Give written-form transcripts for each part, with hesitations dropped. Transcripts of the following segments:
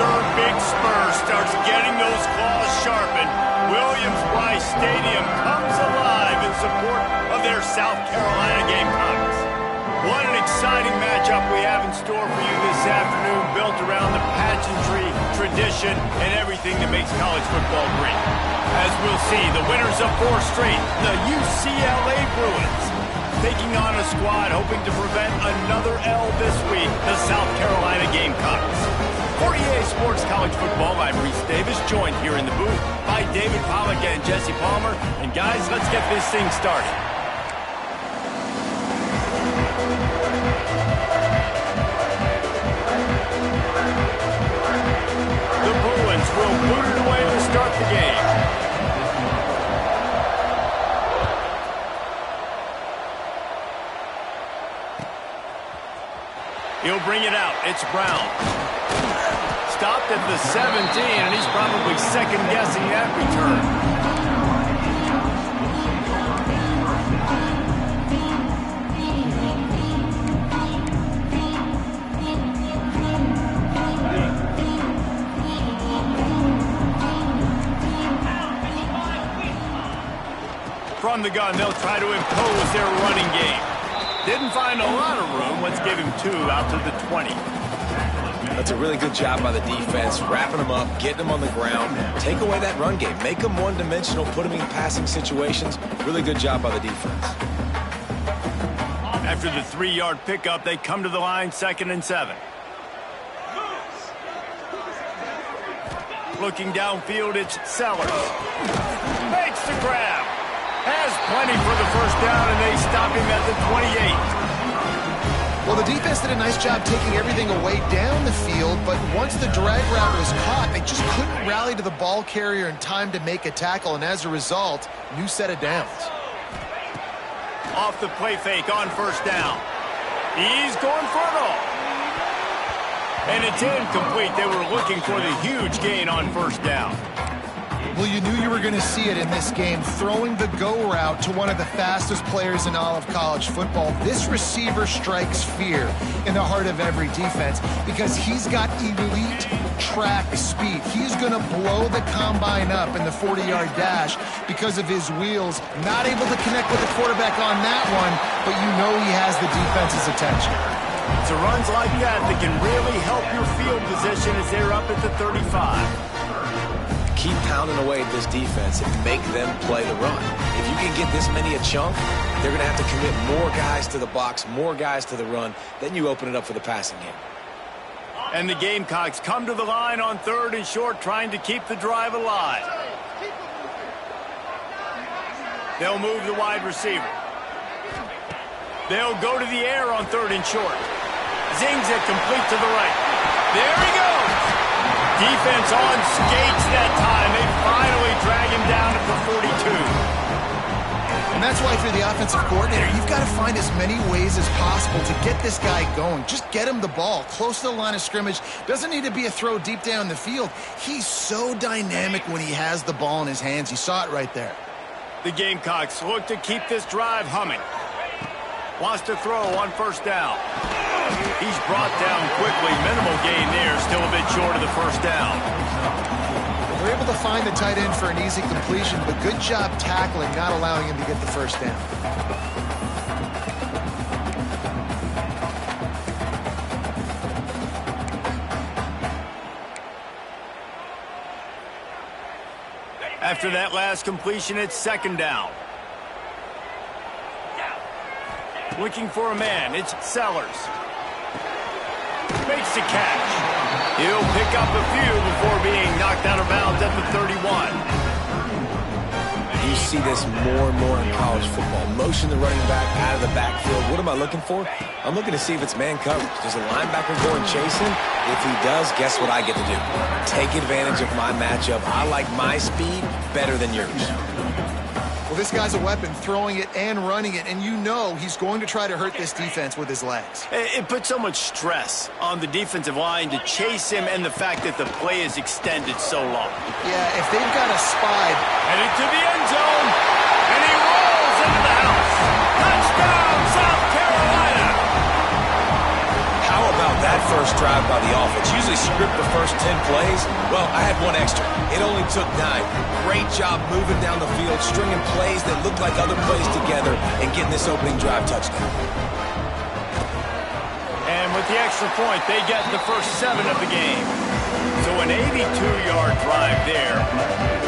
sir, Big Spur starts getting those claws sharpened. Williams-Brice Stadium comes alive in support of their South Carolina Gamecocks. What an exciting matchup we have in store for you this afternoon, built around the pageantry, tradition, and everything that makes college football great. As we'll see, the winners of 4 straight, the UCLA Bruins, taking on a squad hoping to prevent another L this week, the South Carolina Gamecocks. For EA Sports College Football, I'm Reese Davis, joined here in the booth by David Pollack and Jesse Palmer. And guys, let's get this thing started. The Bruins will boot it away to start the game. He'll bring it out. It's Brown. Stopped at the 17, and he's probably second-guessing that return. From the gun, they'll try to impose their running game. Didn't find a lot of room. Let's give him 2 out to the 20. That's a really good job by the defense, wrapping them up, getting them on the ground. Take away that run game. Make them one-dimensional, put them in passing situations. Really good job by the defense. After the 3-yard pickup, they come to the line, 2nd and 7. Looking downfield, it's Sellers. Makes the grab. Has plenty for the first down, and they stop him at the 28. Well, the defense did a nice job taking everything away down the field, but once the drag route was caught, they just couldn't rally to the ball carrier in time to make a tackle, and as a result, new set of downs. Off the play fake on first down. He's going for it all. And it's incomplete. They were looking for the huge gain on first down. Well, you knew you were going to see it in this game, throwing the go route to one of the fastest players in all of college football. This receiver strikes fear in the heart of every defense because he's got elite track speed. He's going to blow the combine up in the 40-yard dash because of his wheels. Not able to connect with the quarterback on that one, but you know he has the defense's attention. It's runs like that that can really help your field position as they're up at the 35. Keep pounding away at this defense and make them play the run. If you can get this many a chunk, they're going to have to commit more guys to the box, more guys to the run. Then you open it up for the passing game. And the Gamecocks come to the line on 3rd and short, trying to keep the drive alive. They'll move the wide receiver. They'll go to the air on 3rd and short. Zings it complete to the right. There he goes. Defense on skates that time. They finally drag him down at the 42. And that's why if you're the offensive coordinator, you've got to find as many ways as possible to get this guy going. Just get him the ball close to the line of scrimmage. Doesn't need to be a throw deep down the field. He's so dynamic when he has the ball in his hands. You saw it right there. The Gamecocks look to keep this drive humming. Wants to throw on first down. He's brought down quickly. Minimal gain there. Still a bit short of the first down. They're able to find the tight end for an easy completion, but good job tackling, not allowing him to get the first down. After that last completion, it's 2nd down. Looking for a man. It's Sellers. Makes the catch. He'll pick up a few before being knocked out of bounds at the 31. You see this more and more in college football. Motion the running back out of the backfield. What am I looking for? I'm looking to see if it's man coverage. Does the linebacker go and chase him? If he does, guess what I get to do? Take advantage of my matchup. I like my speed better than yours. Well, this guy's a weapon, throwing it and running it, and you know he's going to try to hurt this defense with his legs. It puts so much stress on the defensive line to chase him, and the fact that the play is extended so long. Yeah, if they've got a spy. Headed to the end zone, and he rolls into the house. Touchdown, South Carolina! How about that first drive by the offense. Usually script the first 10 plays. Well, I had one extra. It only took 9. Great job moving down the field, stringing plays that looked like other plays together, and getting this opening drive touchdown. And with the extra point, they get the first 7 of the game. So an 82-yard drive there.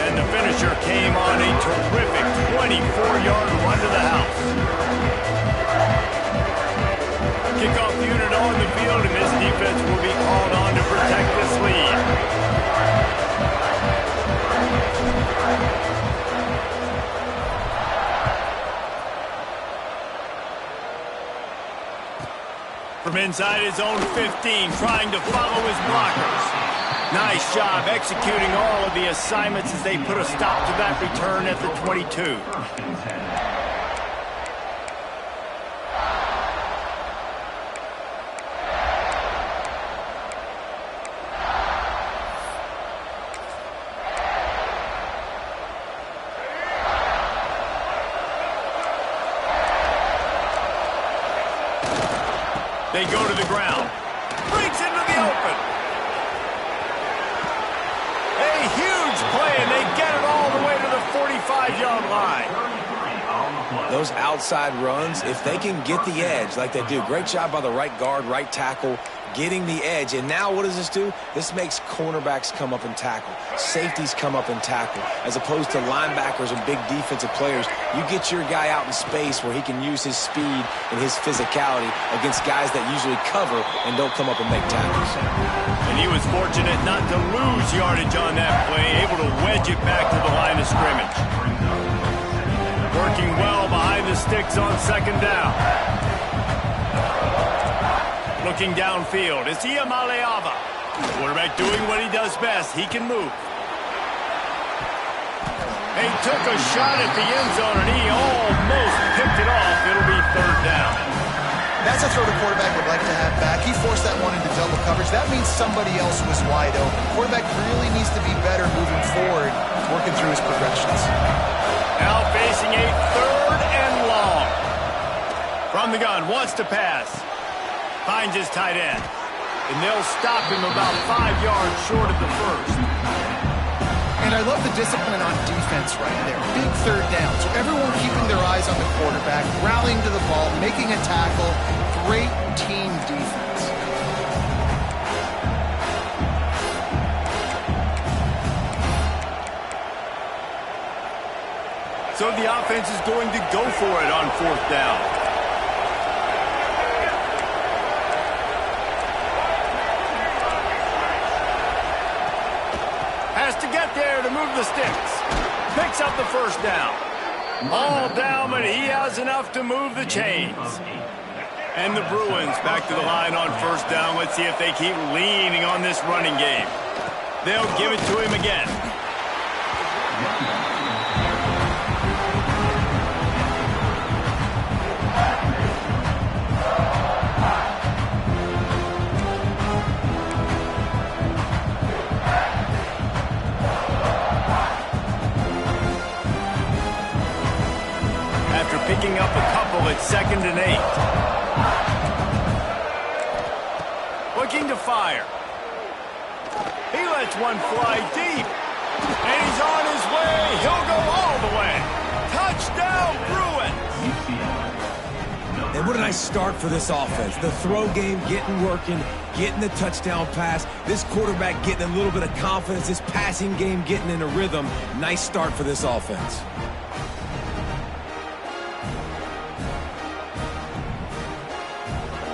And the finisher came on a terrific 24-yard run to the house. Kickoff unit on the field, and this defense will be called on to protect this lead. From inside his own 15, trying to follow his blockers. Nice job executing all of the assignments as they put a stop to that return at the 22. They go to the ground. Breaks into the open. A huge play, and they get it all the way to the 45-yard line. Those outside runs, if they can get the edge like they do, great job by the right guard, right tackle, getting the edge. And now what does this do? This makes cornerbacks come up and tackle. Safeties come up and tackle. As opposed to linebackers and big defensive players, you get your guy out in space where he can use his speed and his physicality against guys that usually cover and don't come up and make tackles. And he was fortunate not to lose yardage on that play, able to wedge it back to the line of scrimmage. Working well behind the sticks on second down. Looking downfield, it's Iamaleava. Quarterback doing what he does best. He can move. He took a shot at the end zone, and he almost picked it off. It'll be third down. That's a throw the quarterback would like to have back. He forced that one into double coverage. That means somebody else was wide open. Quarterback really needs to be better moving forward, working through his progressions. Now facing a third and long. From the gun, wants to pass. Finds his tight end. And they'll stop him about 5 yards short of the first. And I love the discipline on defense right there. Big third down. So everyone keeping their eyes on the quarterback, rallying to the ball, making a tackle. Great team defense. So the offense is going to go for it on fourth down. Has to get there to move the sticks. Picks up the first down. All down, but he has enough to move the chains. And the Bruins back to the line on first down. Let's see if they keep leaning on this running game. They'll give it to him again. Picking up a couple at 2nd and 8. Looking to fire. He lets one fly deep. And he's on his way. He'll go all the way. Touchdown, Bruins. And what a nice start for this offense. The throw game getting working, getting the touchdown pass. This quarterback getting a little bit of confidence. This passing game getting in a rhythm. Nice start for this offense.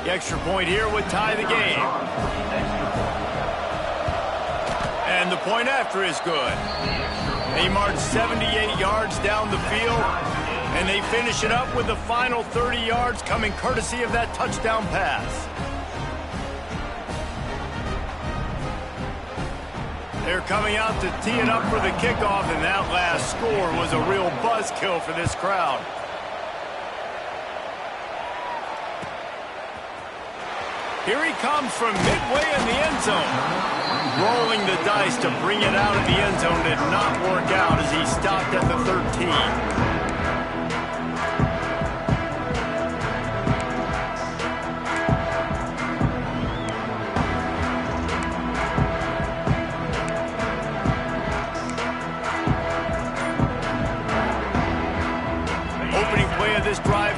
The extra point here would tie the game. And the point after is good. They march 78 yards down the field, and they finish it up with the final 30 yards coming courtesy of that touchdown pass. They're coming out to tee it up for the kickoff, and that last score was a real buzzkill for this crowd. Here he comes from midway in the end zone. Rolling the dice to bring it out of the end zone did not work out as he stopped at the 13.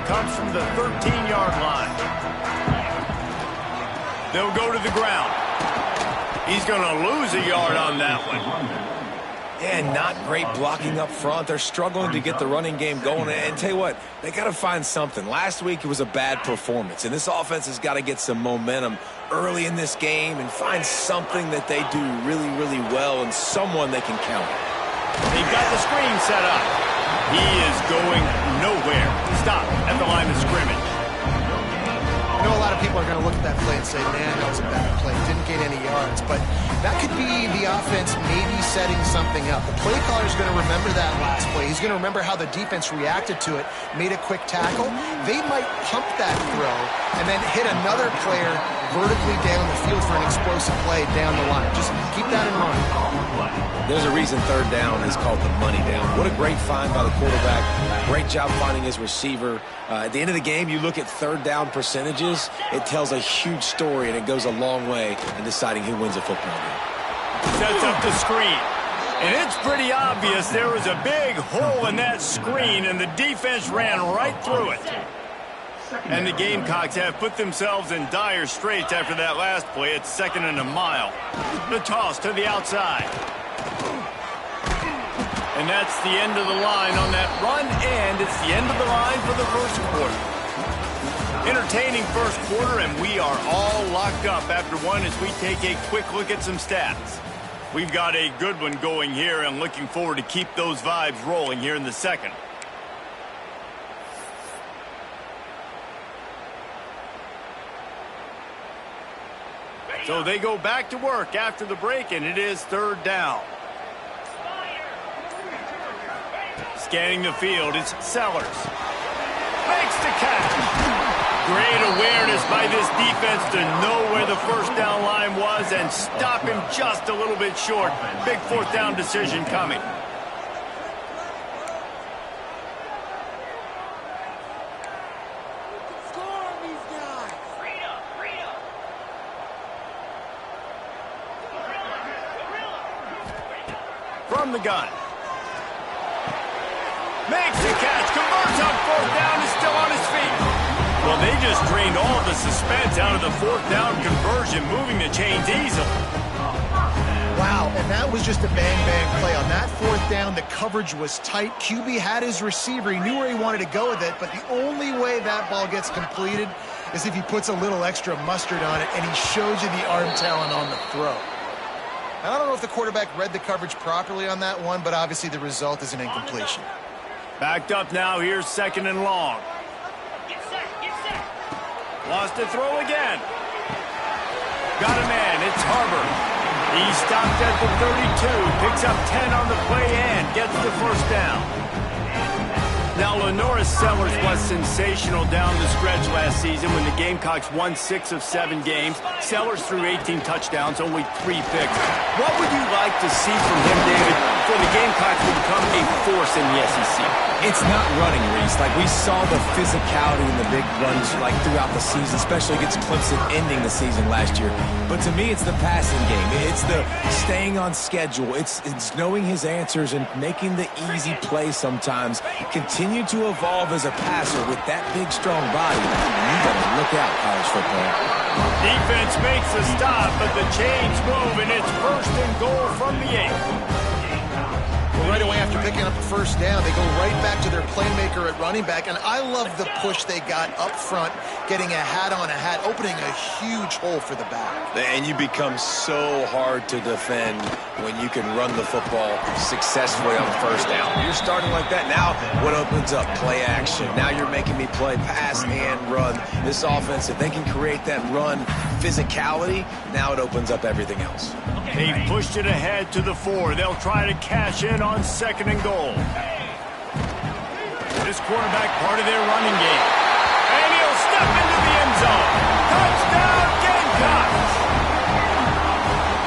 comes from the 13-yard line. They'll go to the ground. He's going to lose a yard on that one. Yeah, not great blocking up front. They're struggling to get the running game going. And tell you what, they got to find something. Last week it was a bad performance, and this offense has got to get some momentum early in this game and find something that they do really, really well and someone they can count on. They've got the screen set up. He is going nowhere. Stop at the line of scrimmage. I know a lot of people are going to look at that play and say, man, that was a bad play. Didn't gain any yards. But that could be the offense maybe setting something up. The play caller is going to remember that last play. He's going to remember how the defense reacted to it, made a quick tackle. They might pump that throw and then hit another player vertically down the field for an explosive play down the line. Just keep that in mind. There's a reason third down is called the money down. What a great find by the quarterback. Great job finding his receiver. At the end of the game, you look at third down percentages. It tells a huge story, and it goes a long way in deciding who wins a football game. Sets up the screen. And it's pretty obvious there was a big hole in that screen, and the defense ran right through it. And the Gamecocks have put themselves in dire straits after that last play. It's 2nd and a mile. The toss to the outside. And that's the end of the line on that run, and it's the end of the line for the first quarter. Entertaining first quarter, and we are all locked up after one as we take a quick look at some stats. We've got a good one going here, and looking forward to keep those vibes rolling here in the second. So they go back to work after the break, and it is third down. Scanning the field, it's Sellers. Makes the catch. Great awareness by this defense to know where the first down line was and stop him just a little bit short. Big fourth down decision coming. From the gun. Makes the catch, converts on fourth down, is still on his feet. Well, they just drained all of the suspense out of the fourth down conversion, moving the chains easily. Wow, and that was just a bang-bang play. On that fourth down, the coverage was tight. QB had his receiver. He knew where he wanted to go with it, but the only way that ball gets completed is if he puts a little extra mustard on it, and he shows you the arm talent on the throw. I don't know if the quarterback read the coverage properly on that one, but obviously the result is an incompletion. Backed up now, here's 2nd and long. Lost to throw again. Got a man, it's Harbor. He stopped at the 32, picks up 10 on the play and gets the first down. Now, Lenora Sellers was sensational down the stretch last season when the Gamecocks won 6 of 7 games. Sellers threw 18 touchdowns, only 3 picks. What would you like to see from him, David, for the Gamecocks to become a force in the SEC? It's not running, Reese. Like, we saw the physicality in the big runs like throughout the season, especially against Clemson ending the season last year. But to me, it's the passing game. It's the staying on schedule. It's knowing his answers and making the easy play sometimes. Continue to evolve as a passer with that big, strong body. You better look out, college football. Defense makes a stop, but the chains move, and it's 1st and goal from the 8. Well, right away after picking up the first down, they go right back to their playmaker at running back, and I love the push they got up front, getting a hat on a hat, opening a huge hole for the back. And you become so hard to defend when you can run the football successfully on first down. You're starting like that. Now what opens up? Play action. Now you're making me play pass and run. This offense, if they can create that run physicality, now it opens up everything else. They've pushed it ahead to the 4. They'll try to cash in on 2nd and goal. This quarterback part of their running game. And he'll step into the end zone. Touchdown, Gamecocks!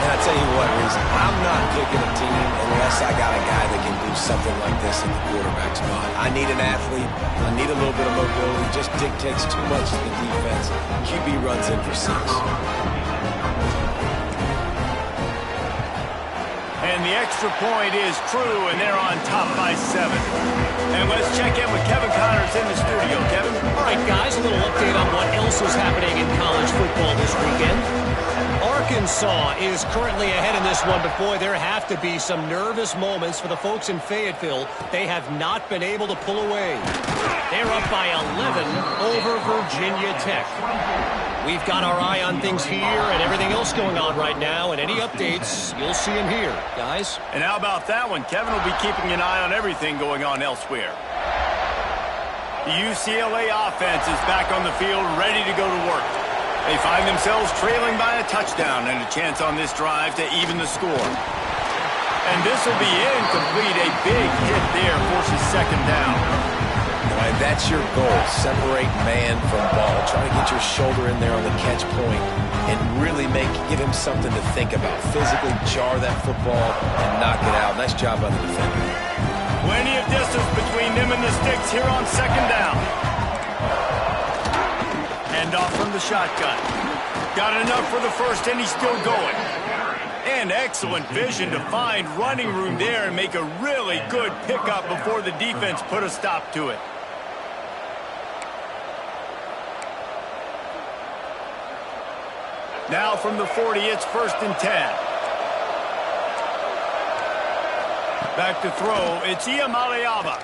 And I tell you what, Reese, I'm not picking a team unless I got a guy that can do something like this in the quarterback spot. I need an athlete. I need a little bit of mobility. Just dictates too much to the defense. QB runs in for 6. And the extra point is true, and they're on top by 7. And let's check in with Kevin Connors in the studio. Kevin? All right, guys, a little update on what else is happening in college football this weekend. Arkansas is currently ahead in this one, but boy, there have to be some nervous moments for the folks in Fayetteville. They have not been able to pull away. They're up by 11 over Virginia Tech. We've got our eye on things here and everything else going on right now, and any updates, you'll see them here, guys. And how about that one? Kevin will be keeping an eye on everything going on elsewhere. The UCLA offense is back on the field, ready to go to work. They find themselves trailing by a touchdown and a chance on this drive to even the score. And this will be incomplete. A big hit there forces second down. And that's your goal. Separate man from ball. Try to get your shoulder in there on the catch point and really give him something to think about. Physically jar that football and knock it out. Nice job by the defender. Plenty of distance between them and the sticks here on second down. Hand off from the shotgun. Got enough for the first, and he's still going. And excellent vision to find running room there and make a really good pickup before the defense put a stop to it. Now from the 40, it's 1st and 10. Back to throw, it's Iamaleava.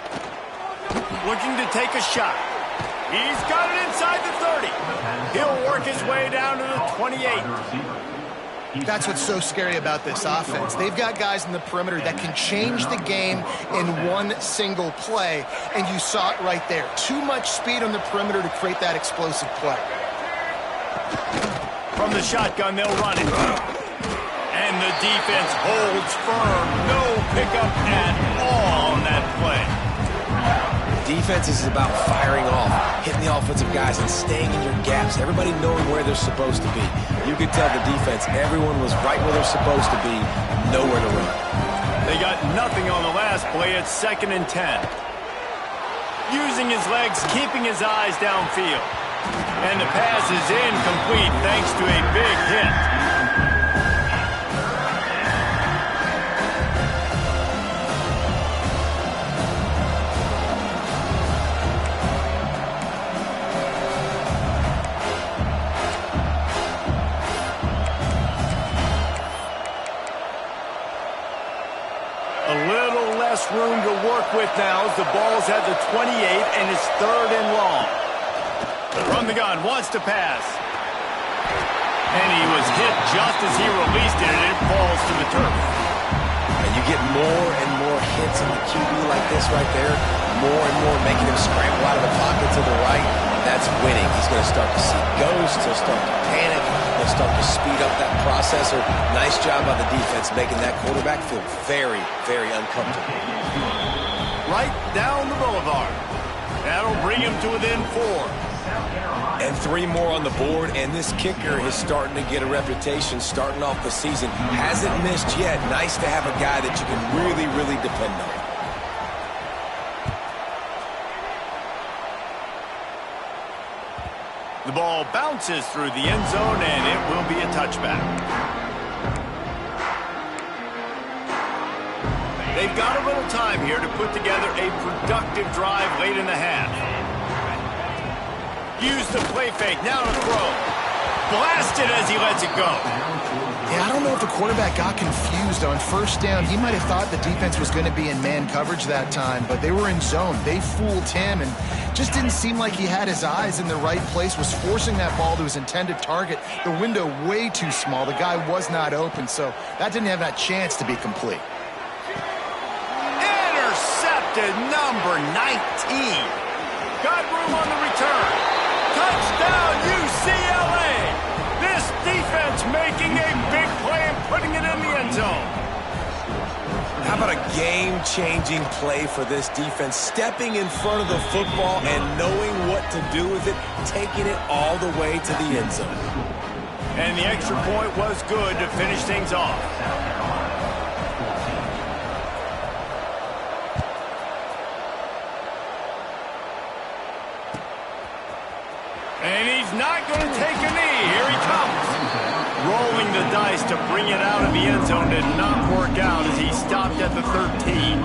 Looking to take a shot. He's got it inside the 30. He'll work his way down to the 28. That's what's so scary about this offense. They've got guys in the perimeter that can change the game in one single play, and you saw it right there. Too much speed on the perimeter to create that explosive play. From the shotgun, they'll run it. And the defense holds firm. No pickup at all on that play. Defense is about firing off, hitting the offensive guys, and staying in your gaps. Everybody knowing where they're supposed to be. You could tell the defense, everyone was right where they're supposed to be, nowhere to run. They got nothing on the last play. It's 2nd and 10. Using his legs, keeping his eyes downfield. And the pass is incomplete thanks to a big hit. A little less room to work with now as the ball's at the 28 and it's 3rd and long. From the gun, wants to pass. And he was hit just as he released it, and it falls to the turf. And you get more and more hits in the QB like this right there, more and more making him scramble out of the pocket to the right. That's winning. He's going to start to see ghosts. He'll start to panic. He'll start to speed up that processor. Nice job by the defense making that quarterback feel very, very uncomfortable. Right down the boulevard. That'll bring him to within 4. And 3 more on the board, and this kicker is starting to get a reputation starting off the season. Hasn't missed yet. Nice to have a guy that you can really, really depend on. The ball bounces through the end zone, and it will be a touchback. They've got a little time here to put together a productive drive late in the half. Use the play fake, now to throw. Blasted as he lets it go. Yeah, I don't know if the quarterback got confused on 1st down. He might have thought the defense was going to be in man coverage that time, but they were in zone. They fooled him and just didn't seem like he had his eyes in the right place, was forcing that ball to his intended target. The window way too small. The guy was not open, so that didn't have that chance to be complete. Intercepted, number 19. Got room on the return. Touchdown, UCLA! This defense making a big play and putting it in the end zone. How about a game-changing play for this defense? Stepping in front of the football and knowing what to do with it, taking it all the way to the end zone. And the extra point was good to finish things off. And he's not going to take a knee. Here he comes. rolling the dice to bring it out of the end zone did not work out as he stopped at the 13.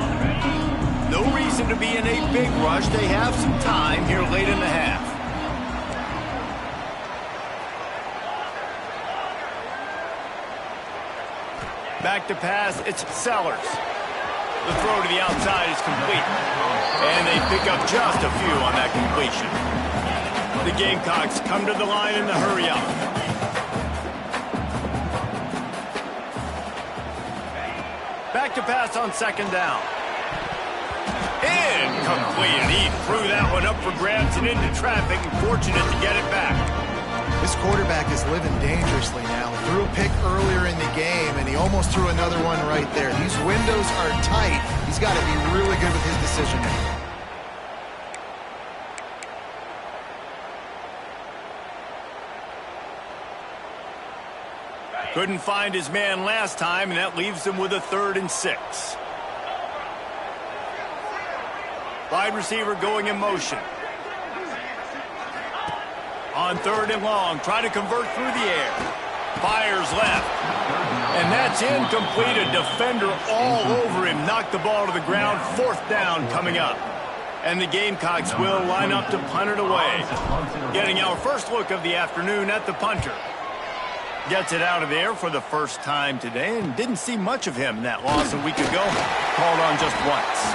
No reason to be in a big rush. They have some time here late in the half. Back to pass, it's Sellers. The throw to the outside is complete. And they pick up just a few on that completion. The Gamecocks come to the line in the hurry-up. Back to pass on second down. Incomplete. And he threw that one up for grabs and into traffic, and fortunate to get it back. This quarterback is living dangerously now. He threw a pick earlier in the game, and he almost threw another one right there. These windows are tight. He's got to be really good with his decision-making. Couldn't find his man last time, and that leaves him with a 3rd and 6. Wide receiver going in motion. On 3rd and long, try to convert through the air. Fires left. And that's incomplete. A defender all over him. Knocked the ball to the ground. 4th down coming up. And the Gamecocks will line up to punt it away. Getting our first look of the afternoon at the punter. Gets it out of there for the first time today, and didn't see much of him in that loss a week ago. Called on just once.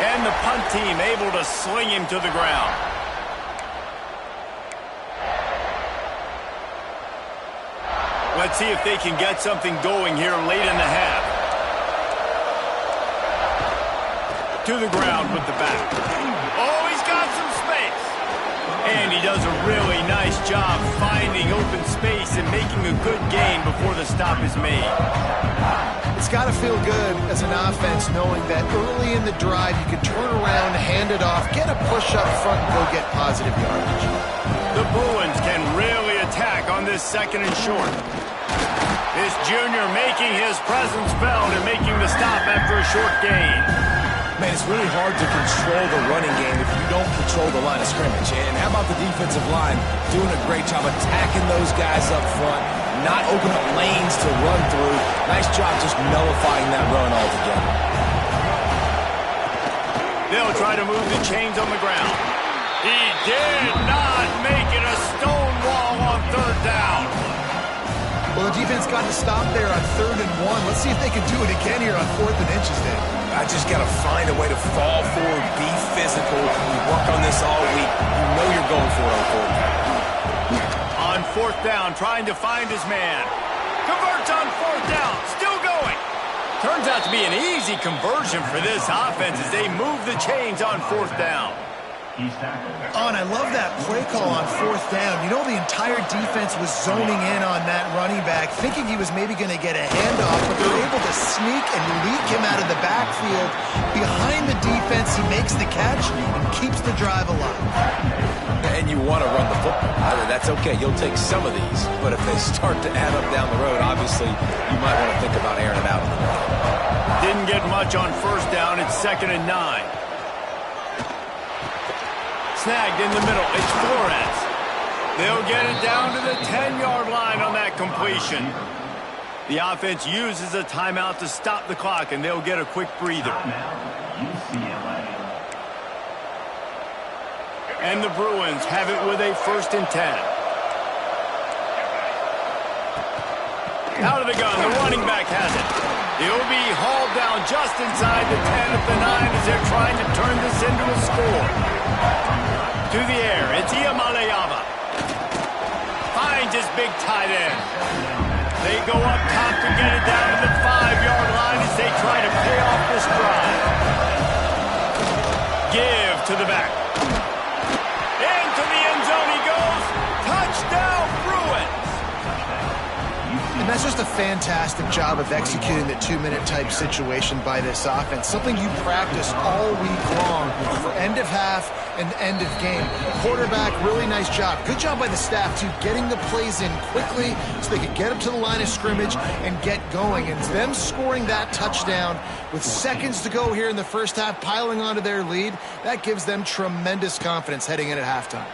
And the punt team able to sling him to the ground. Let's see if they can get something going here late in the half. To the ground with the back. Oh, he's got some space. And he does a really nice job finding open space and making a good gain before the stop is made. It's got to feel good as an offense knowing that early in the drive you can turn around, hand it off, get a push up front, and go get positive yardage. The Bruins can really attack on this 2nd and short. This junior making his presence felt and making the stop after a short gain. Man, it's really hard to control the running game if you don't control the line of scrimmage. And how about the defensive line doing a great job attacking those guys up front, not opening up lanes to run through. Nice job just nullifying that run altogether. They'll try to move the chains on the ground. He did not make it a stone wall on 3rd down. Well, the defense got to stop there on 3rd and 1. Let's see if they can do it again here on 4th and inches then. I just got to find a way to fall forward, be physical. We work on this all week. You know you're going for it on 4th down. On 4th down, trying to find his man. Converts on 4th down, still going. Turns out to be an easy conversion for this offense as they move the chains on 4th down. Oh, and I love that play call on 4th down. You know, the entire defense was zoning in on that running back, thinking he was maybe going to get a handoff, but they're able to sneak and leak him out of the backfield. Behind the defense, he makes the catch and keeps the drive alive. And you want to run the football. That's okay. You'll take some of these. But if they start to add up down the road, obviously, you might want to think about airing it out. Didn't get much on 1st down. It's 2nd and 9. Snagged in the middle. It's Flores. They'll get it down to the 10-yard line on that completion. The offense uses a timeout to stop the clock, and they'll get a quick breather. UCLA. And the Bruins have it with a 1st and 10. Out of the gun, the running back has it. He'll be hauled down just inside the 10 at the 9 as they're trying to turn this into a score. To the air, it's Iamaleava. Finds his big tight end. They go up top to get it down to the 5-yard line as they try to pay off this drive. Give to the back. Into the end zone he goes. Touchdown, Bruins. And that's just a fantastic job of executing the 2-minute type situation by this offense. Something you practice all week long for end of half and end of game. Quarterback, really nice job. Good job by the staff, too, getting the plays in quickly so they could get up to the line of scrimmage and get going. And them scoring that touchdown with seconds to go here in the first half, piling onto their lead, that gives them tremendous confidence heading in at halftime.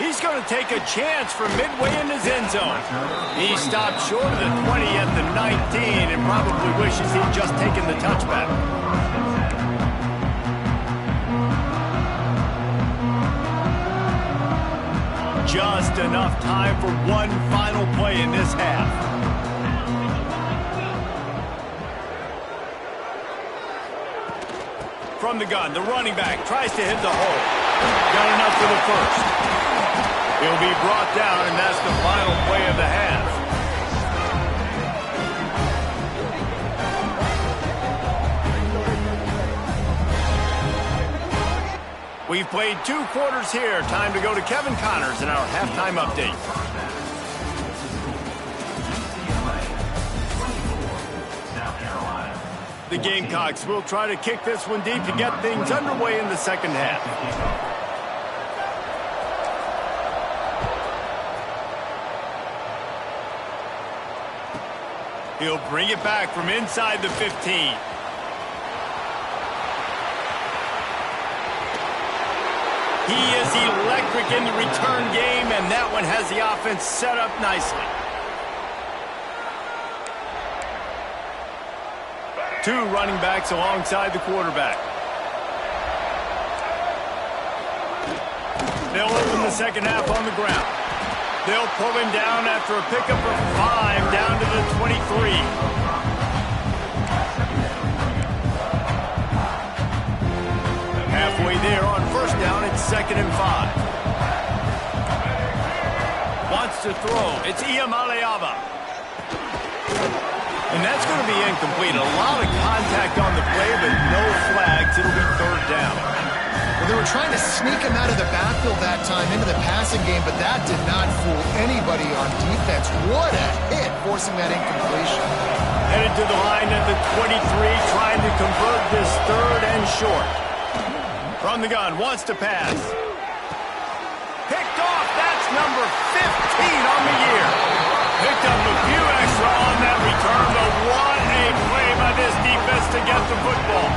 He's going to take a chance from midway in his end zone. He stopped short of the 20 at the 19 and probably wishes he'd just taken the touchback. Just enough time for one final play in this half. From the gun, the running back tries to hit the hole. Got enough for the first. He'll be brought down, and that's the final play of the half. We've played 2 quarters here. Time to go to Kevin Connors in our halftime update. The Gamecocks will try to kick this one deep to get things underway in the second half. He'll bring it back from inside the 15. He is electric in the return game, and that one has the offense set up nicely. 2 running backs alongside the quarterback. They'll open the second half on the ground. They'll pull him down after a pickup of 5 down to the 23. Halfway there on first down, it's 2nd and 5. Wants to throw. It's Iamaleava. And that's going to be incomplete. A lot of contact on the play, but no flags. It'll be 3rd down. Well, they were trying to sneak him out of the backfield that time into the passing game, but that did not fool anybody on defense. What a hit, forcing that incompletion. Headed to the line at the 23, trying to convert this 3rd and short. From the gun, wants to pass. Picked off. That's number 15 on the year. Picked up a few extra on that return, but what a play by this defense to get the football.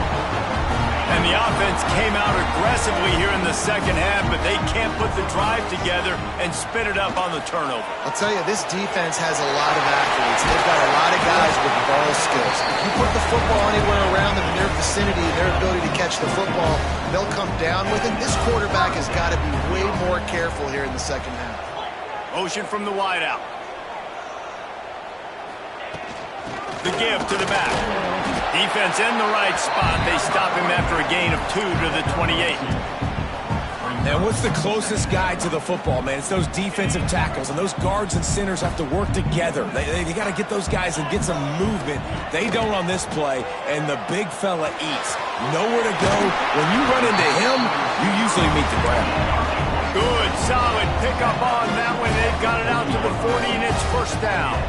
And the offense came out aggressively here in the second half, but they can't put the drive together and spit it up on the turnover. I'll tell you, this defense has a lot of athletes. They've got a lot of guys with ball skills. If you put the football anywhere around them in their vicinity, their ability to catch the football, they'll come down with it. This quarterback has got to be way more careful here in the second half. Motion from the wideout. The give to the back. Defense in the right spot. They stop him after a gain of 2 to the 28. And what's the closest guy to the football, man? It's those defensive tackles, and those guards and centers have to work together. They got to get those guys and get some movement. They don't on this play, and the big fella eats. Nowhere to go. When you run into him, you usually meet the ground. Good, solid pickup on that one. They've got it out to the 40, and it's 1st down.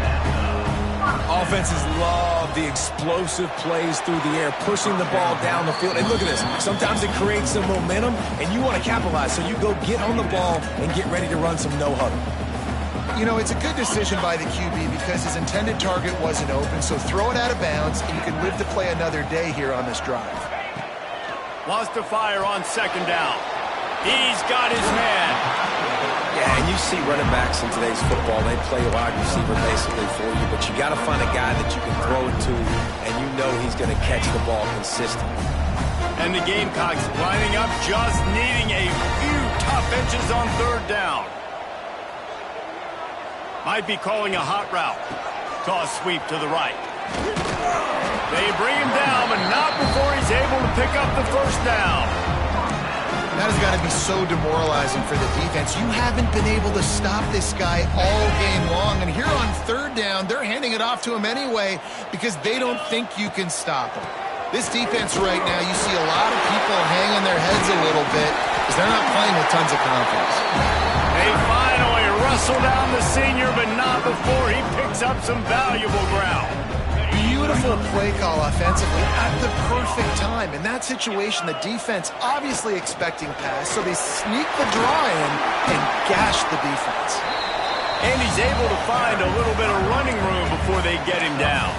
Offenses love the explosive plays through the air, pushing the ball down the field. And look at this. Sometimes it creates some momentum, and you want to capitalize. So you go get on the ball and get ready to run some no-huddle. You know, it's a good decision by the QB because his intended target wasn't open. So throw it out of bounds, and you can live to play another day here on this drive. Wants to fire on 2nd down. He's got his man. Yeah, and you see running backs in today's football, they play wide receiver basically for you, but you got to find a guy that you can throw it to, and you know he's going to catch the ball consistently. And the Gamecocks lining up, just needing a few tough inches on 3rd down. Might be calling a hot route. Toss sweep to the right. They bring him down, but not before he's able to pick up the 1st down. That has got to be so demoralizing for the defense. You haven't been able to stop this guy all game long. And here on 3rd down, they're handing it off to him anyway because they don't think you can stop him. This defense right now, you see a lot of people hanging their heads a little bit because they're not playing with tons of confidence. They finally wrestle down the senior, but not before he picks up some valuable ground. Beautiful play call offensively at the perfect time. In that situation, the defense obviously expecting pass, so they sneak the draw in and gash the defense. And he's able to find a little bit of running room before they get him down.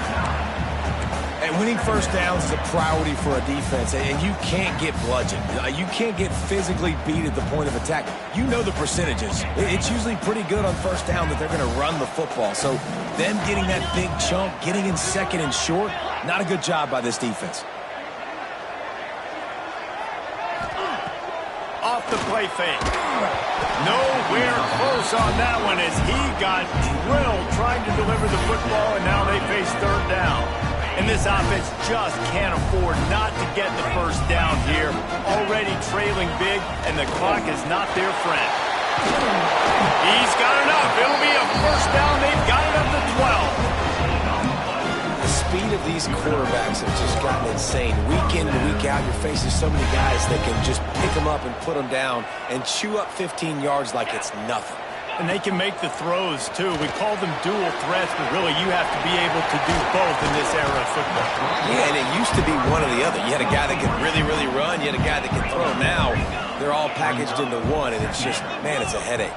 And winning first downs is a priority for a defense, and you can't get bludgeoned. You can't get physically beat at the point of attack. You know the percentages. It's usually pretty good on first down that they're going to run the football. So them getting that big chunk, getting in second and short, not a good job by this defense. Off the play fake. Nowhere close on that one as he got drilled trying to deliver the football, and now they face third down. And this offense just can't afford not to get the first down here. Already trailing big, and the clock is not their friend. He's got enough. It'll be a first down. They've got it up to 12. The speed of these quarterbacks have just gotten insane. Week in and week out, you're facing so many guys that can just pick them up and put them down and chew up 15 yards like it's nothing. And they can make the throws, too. We call them dual threats, but really you have to be able to do both in this era of football. Yeah, and it used to be one or the other. You had a guy that could really, really run. You had a guy that could throw. Now they're all packaged into one, and it's just, man, it's a headache.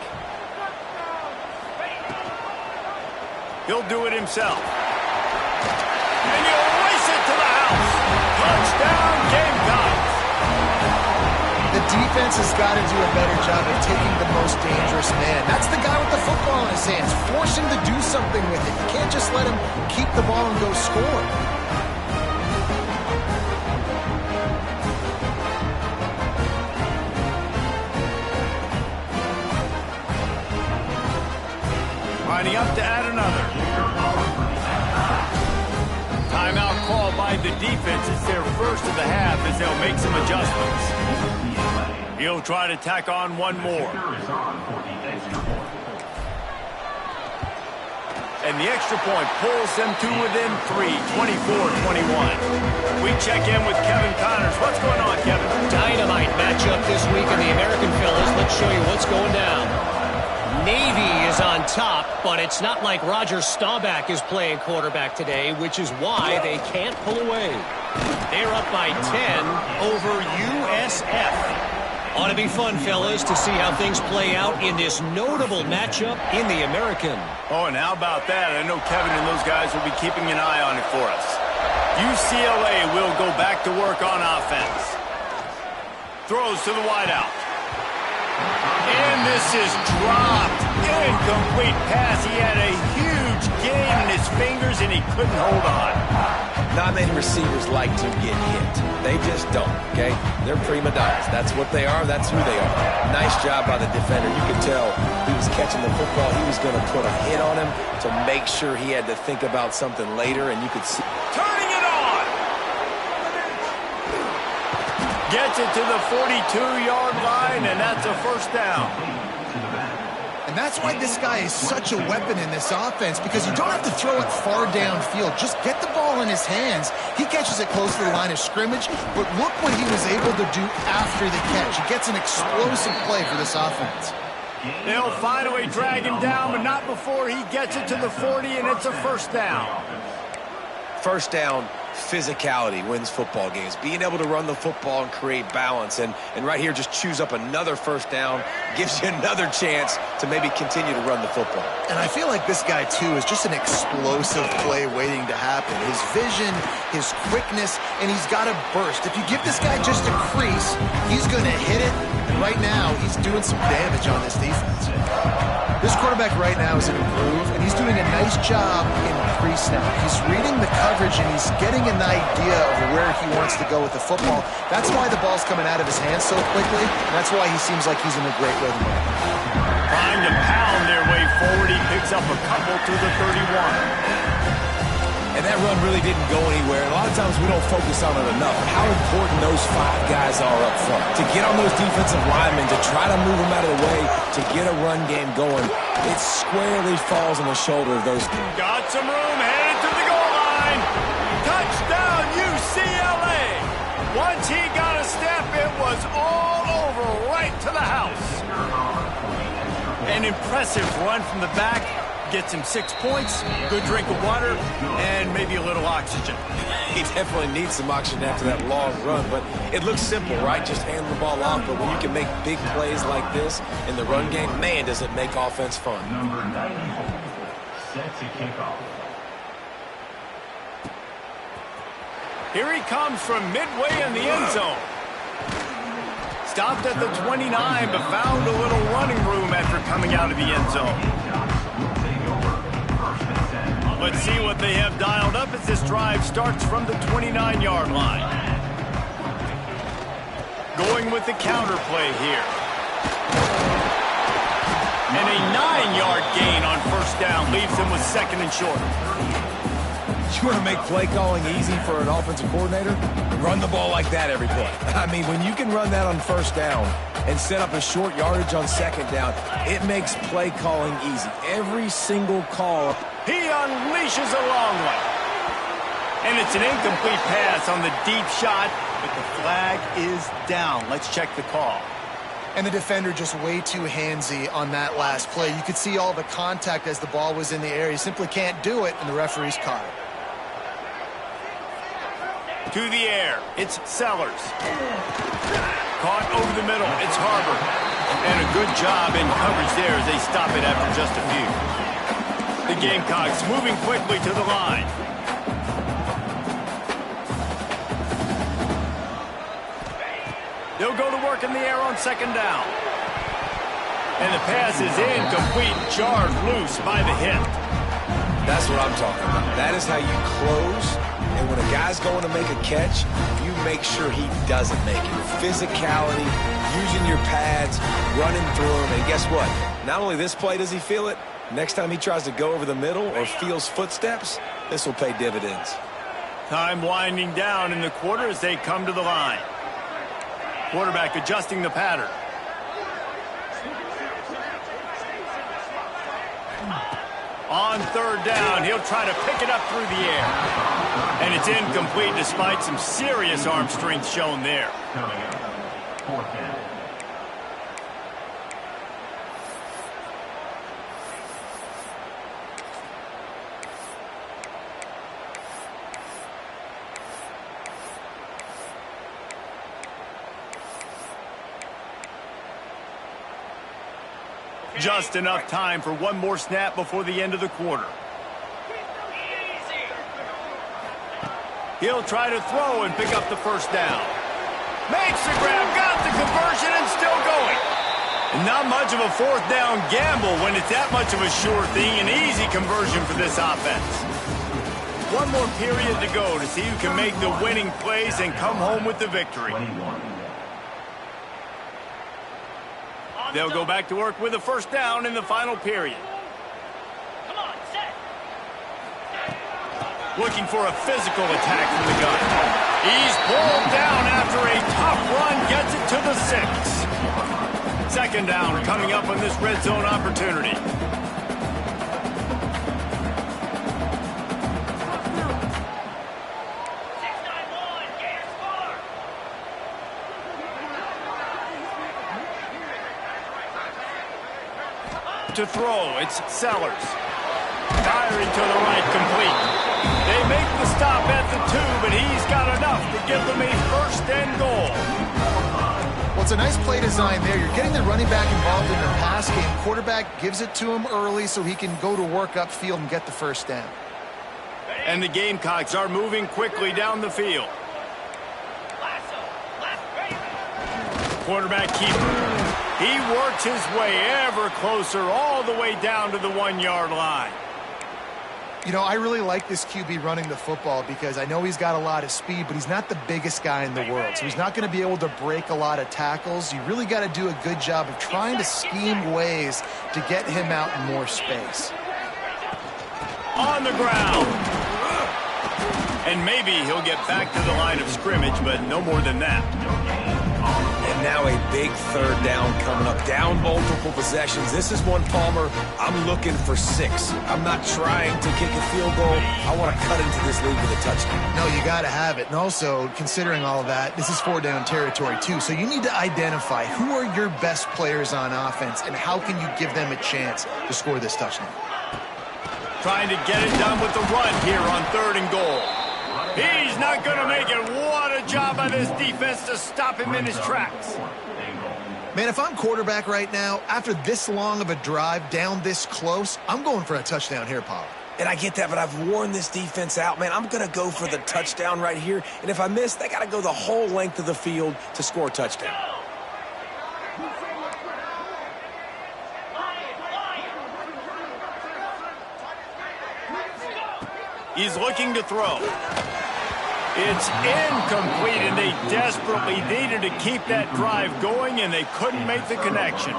He'll do it himself. And you'll race it to the house. Touchdown, Gamecocks. The defense has got to do a better job of taking the most dangerous man. That's the guy with the football in his hands. Force him to do something with it. You can't just let him keep the ball and go score. Lining up to add another. Timeout call by the defense. It's their first of the half as they'll make some adjustments. He'll try to tack on one more. And the extra point pulls them to within 3, 24-21. We check in with Kevin Connors. What's going on, Kevin? Dynamite matchup this week in the American, fellas. Let's show you what's going down. Navy is on top, but it's not like Roger Staubach is playing quarterback today, which is why they can't pull away. They're up by 10 over USF. Ought to be fun, fellas, to see how things play out in this notable matchup in the American. Oh, and how about that? I know Kevin and those guys will be keeping an eye on it for us. UCLA will go back to work on offense. Throws to the wideout. And this is dropped. Incomplete pass. He had a huge gain in his fingers, and he couldn't hold on. Not many receivers like to get hit. They just don't, okay? They're prima donnas. That's what they are. That's who they are. Nice job by the defender. You could tell he was catching the football. He was going to put a hit on him to make sure he had to think about something later, and you could see. Turning it on. Gets it to the 42-yard line, and that's a first down. And that's why this guy is such a weapon in this offense, because you don't have to throw it far downfield. Just get the ball in his hands. He catches it close to the line of scrimmage, but look what he was able to do after the catch. He gets an explosive play for this offense. They'll find a way to drag him down, but not before he gets it to the 40, and it's a first down. First down, physicality wins football games. Being able to run the football and create balance. And right here, just choose up another first down. Gives you another chance to maybe continue to run the football. And I feel like this guy, too, is just an explosive play waiting to happen. His vision, his quickness, and he's got a burst. If you give this guy just a crease, he's going to hit it. And right now, he's doing some damage on this defense. This quarterback right now is in a groove, and he's doing a nice job in pre-snap. He's reading the coverage, and he's getting an idea of where he wants to go with the football. That's why the ball's coming out of his hands so quickly, and that's why he seems like he's in a great rhythm. Trying to pound their way forward, he picks up a couple to the 31. And that run really didn't go anywhere. And a lot of times we don't focus on it enough. How important those 5 guys are up front. To get on those defensive linemen, to try to move them out of the way, to get a run game going, it squarely falls on the shoulder of those. Got some room, headed to the goal line. Touchdown, UCLA. Once he got a step, it was all over, right to the house. An impressive run from the back. Gets him 6 points, good drink of water, and maybe a little oxygen. He definitely needs some oxygen after that long run, but it looks simple, right? Just hand the ball off, but when you can make big plays like this in the run game, man, does it make offense fun. Number 94, set to kick off. Here he comes from midway in the end zone. Stopped at the 29, but found a little running room after coming out of the end zone. Let's see what they have dialed up as this drive starts from the 29-yard line. Going with the counter play here. And a 9-yard gain on first down leaves them with second and short. You want to make play calling easy for an offensive coordinator? Run the ball like that every play. I mean, when you can run that on first down and set up a short yardage on second down, it makes play calling easy. Every single call. He unleashes a long one. And it's an incomplete pass on the deep shot, but the flag is down. Let's check the call. And the defender just way too handsy on that last play. You could see all the contact as the ball was in the air. He simply can't do it, and the referee's caught it. To the air, it's Sellers. Caught over the middle, it's Harvard. And a good job in coverage there as they stop it after just a few. The Gamecocks moving quickly to the line. They'll go to work in the air on second down. And the pass is incomplete, jarred loose by the hip. That's what I'm talking about. That is how you close. And when a guy's going to make a catch, you make sure he doesn't make it. Physicality, using your pads, running through them. And guess what? Not only this play does he feel it, next time he tries to go over the middle or feels footsteps, this will pay dividends. Time winding down in the quarter as they come to the line. Quarterback adjusting the pattern. On third down, he'll try to pick it up through the air. And it's incomplete despite some serious arm strength shown there. Just enough time for one more snap before the end of the quarter. He'll try to throw and pick up the first down. Makes the grab, got the conversion, and still going. Not much of a fourth down gamble when it's that much of a sure thing. An easy conversion for this offense. One more period to go to see who can make the winning plays and come home with the victory. They'll go back to work with a first down in the final period. Come on, set. Looking for a physical attack from the gun. He's pulled down after a tough run, gets it to the 6. Second down coming up on this red zone opportunity. To throw, it's Sellers. Firing to the right, complete. They make the stop at the 2, but he's got enough to give them a first and goal. Well, it's a nice play design there. You're getting the running back involved in the pass game. Quarterback gives it to him early so he can go to work upfield and get the first down. And the Gamecocks are moving quickly down the field. Quarterback keeper. He works his way ever closer all the way down to the 1-yard line. You know, I really like this QB running the football because I know he's got a lot of speed, but he's not the biggest guy in the world. So he's not going to be able to break a lot of tackles. You really got to do a good job of trying to scheme ways to get him out in more space. On the ground. And maybe he'll get back to the line of scrimmage, but no more than that. And now a big third down coming up. Down multiple possessions. This is one, Palmer, I'm looking for 6. I'm not trying to kick a field goal. I want to cut into this lead with a touchdown. No, you got to have it. And also, considering all of that, this is 4-down territory, too. So you need to identify who are your best players on offense and how can you give them a chance to score this touchdown. Trying to get it done with the run here on 3rd and goal. He's not going to make it. What a job by this defense to stop him in his tracks. Man, if I'm quarterback right now, after this long of a drive down this close, I'm going for a touchdown here, Paul. And I get that, but I've worn this defense out, man. I'm going to go for the touchdown right here. And if I miss, they got to go the whole length of the field to score a touchdown. He's looking to throw. It's incomplete, and they desperately needed to keep that drive going, and they couldn't make the connection.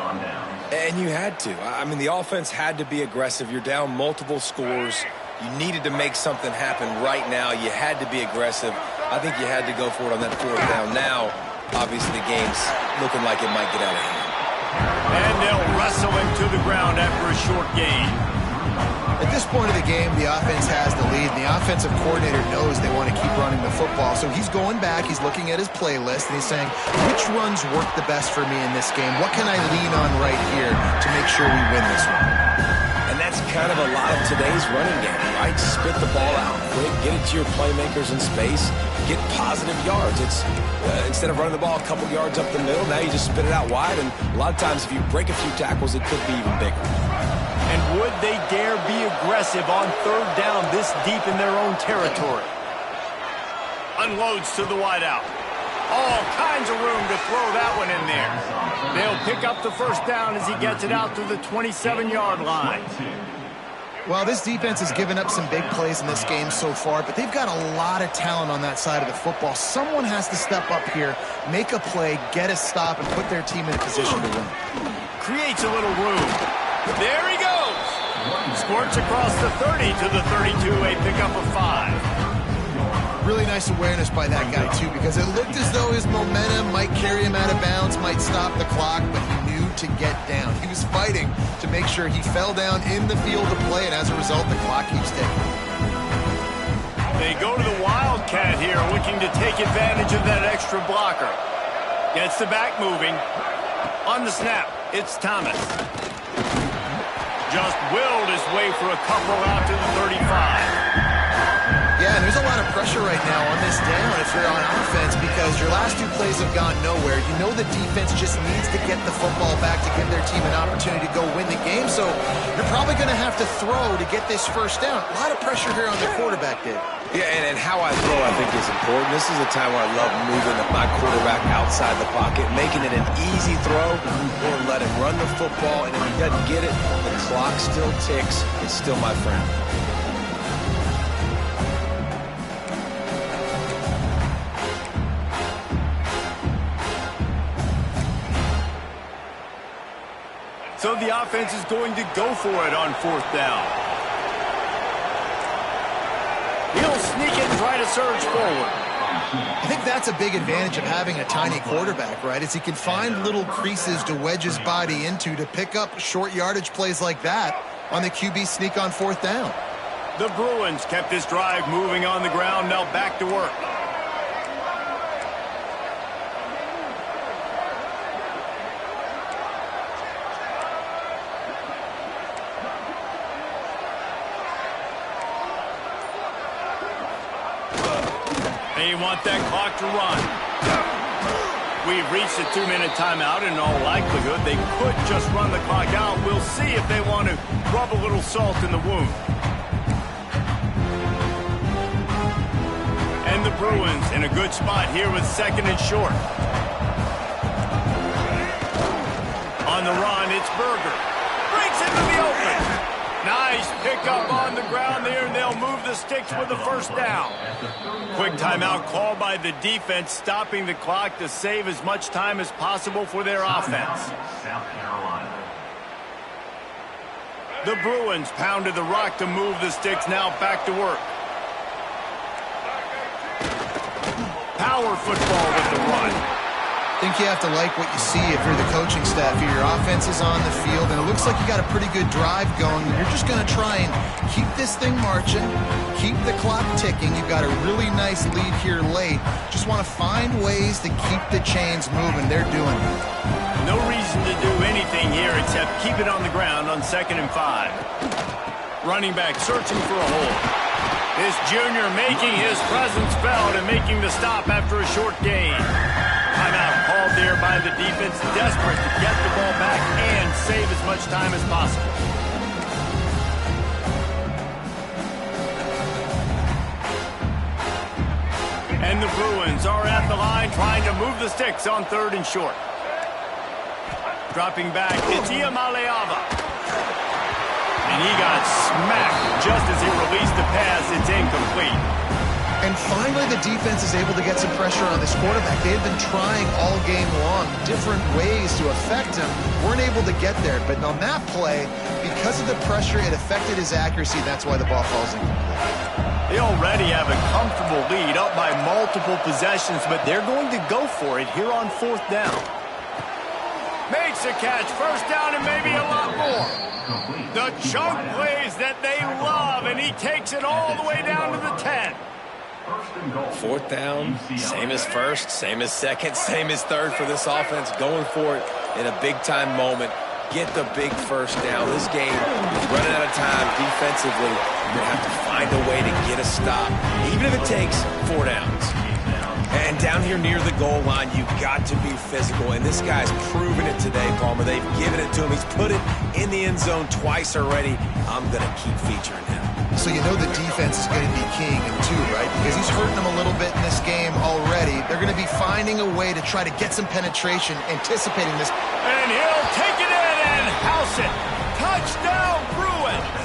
And you had to. I mean, the offense had to be aggressive. You're down multiple scores. You needed to make something happen right now. You had to be aggressive. I think you had to go for it on that fourth down. Now, obviously, the game's looking like it might get out of hand. And they'll wrestle him to the ground after a short gain. At this point of the game, the offense has the lead, and the offensive coordinator knows they want to keep running the football. So he's going back, he's looking at his playlist, and he's saying, which runs work the best for me in this game? What can I lean on right here to make sure we win this one? And that's kind of a lot of today's running game, right? Spit the ball out quick, get it to your playmakers in space, get positive yards. It's instead of running the ball a couple yards up the middle, now you just spit it out wide, and a lot of times if you break a few tackles, it could be even bigger. And would they dare be aggressive on third down this deep in their own territory? Unloads to the wideout. All kinds of room to throw that one in there. They'll pick up the first down as he gets it out to the 27-yard line. Well, this defense has given up some big plays in this game so far, but they've got a lot of talent on that side of the football. Someone has to step up here, make a play, get a stop, and put their team in a position to win. Creates a little room. There he goes. Squirts across the 30 to the 32, a pickup of 5. Really nice awareness by that guy, too, because it looked as though his momentum might carry him out of bounds, might stop the clock, but he knew to get down. He was fighting to make sure he fell down in the field of play, and as a result, the clock keeps ticking. They go to the Wildcat here, looking to take advantage of that extra blocker. Gets the back moving. On the snap, it's Thomas. Just willed his way for a couple out to the 35. Yeah, and there's a lot of pressure right now on this down if you're on offense because your last two plays have gone nowhere. You know the defense just needs to get the football back to give their team an opportunity to go win the game, so you're probably going to have to throw to get this first down. A lot of pressure here on the quarterback, Dave. Yeah, and how I throw, I think, is important. This is a time where I love moving my quarterback outside the pocket, making it an easy throw, or let him run the football, and if he doesn't get it, the clock still ticks. It's still my friend. So the offense is going to go for it on fourth down. He'll sneak it and try to surge forward. I think that's a big advantage of having a tiny quarterback, right? Is he can find little creases to wedge his body into to pick up short yardage plays like that on the QB sneak on fourth down. The Bruins kept this drive moving on the ground, now back to work. They want that clock to run. We've reached a 2-minute timeout. In all likelihood, they could just run the clock out. We'll see if they want to rub a little salt in the wound. And the Bruins in a good spot here with second and short. On the run, it's Berger. Breaks into the open. Nice pickup on the ground there, and they'll move the sticks with the first down. Quick timeout called by the defense, stopping the clock to save as much time as possible for their offense. The Bruins pounded the rock to move the sticks, now back to work. Power football with the run. I think you have to like what you see if you're the coaching staff here. Your offense is on the field, and it looks like you got a pretty good drive going. You're just going to try and keep this thing marching, keep the clock ticking. You've got a really nice lead here late. Just want to find ways to keep the chains moving. They're doing it. No reason to do anything here except keep it on the ground on 2nd and 5. Running back searching for a hole. This junior making his presence felt and making the stop after a short gain. Timeout called there by the defense, desperate to get the ball back and save as much time as possible. And the Bruins are at the line trying to move the sticks on 3rd and short. Dropping back, it's Iamaleava. And he got smacked just as he released the pass. It's incomplete. And finally, the defense is able to get some pressure on this quarterback. They had been trying all game long different ways to affect him. Weren't able to get there. But on that play, because of the pressure, it affected his accuracy. That's why the ball falls incomplete. They already have a comfortable lead, up by multiple possessions, but they're going to go for it here on 4th down. Makes a catch, 1st down, and maybe a lot more. The chunk plays that they love, and he takes it all the way down to the 10. 4th down, same as 1st, same as 2nd, same as 3rd for this offense. Going for it in a big-time moment. Get the big 1st down. This game is running out of time defensively. You're going to have to find a way to get a stop, even if it takes 4 downs. And down here near the goal line, you've got to be physical. And this guy's proven it today, Palmer. They've given it to him. He's put it in the end zone twice already. I'm going to keep featuring him. So you know the defense is going to be keying him too, right? Because he's hurting them a little bit in this game already. They're going to be finding a way to try to get some penetration, anticipating this. And he'll take it in and house it. Touchdown, Bruins.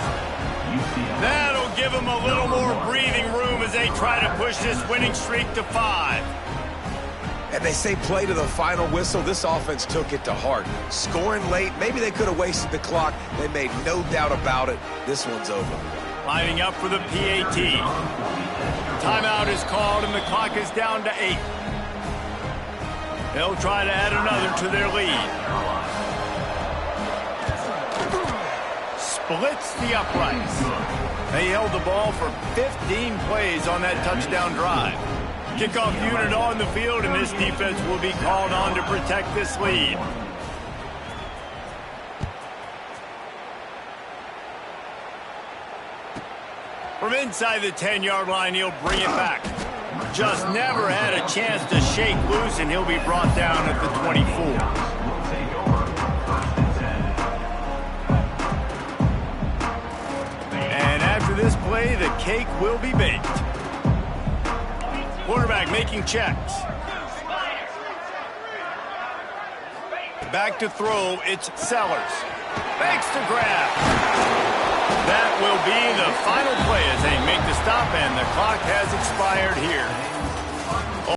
That'll give him a little more breathing room as they try to push this winning streak to 5. And they say play to the final whistle. This offense took it to heart. Scoring late, maybe they could have wasted the clock. They made no doubt about it. This one's over. Lining up for the PAT. Timeout is called and the clock is down to 8. They'll try to add another to their lead. Splits the uprights. They held the ball for 15 plays on that touchdown drive. Kickoff unit on the field, and this defense will be called on to protect this lead. From inside the 10-yard line, he'll bring it back. Just never had a chance to shake loose, and he'll be brought down at the 24. This play, the cake will be baked. Quarterback making checks. Back to throw, it's Sellers. Makes the grab. That will be the final play as they make the stop, and the clock has expired here.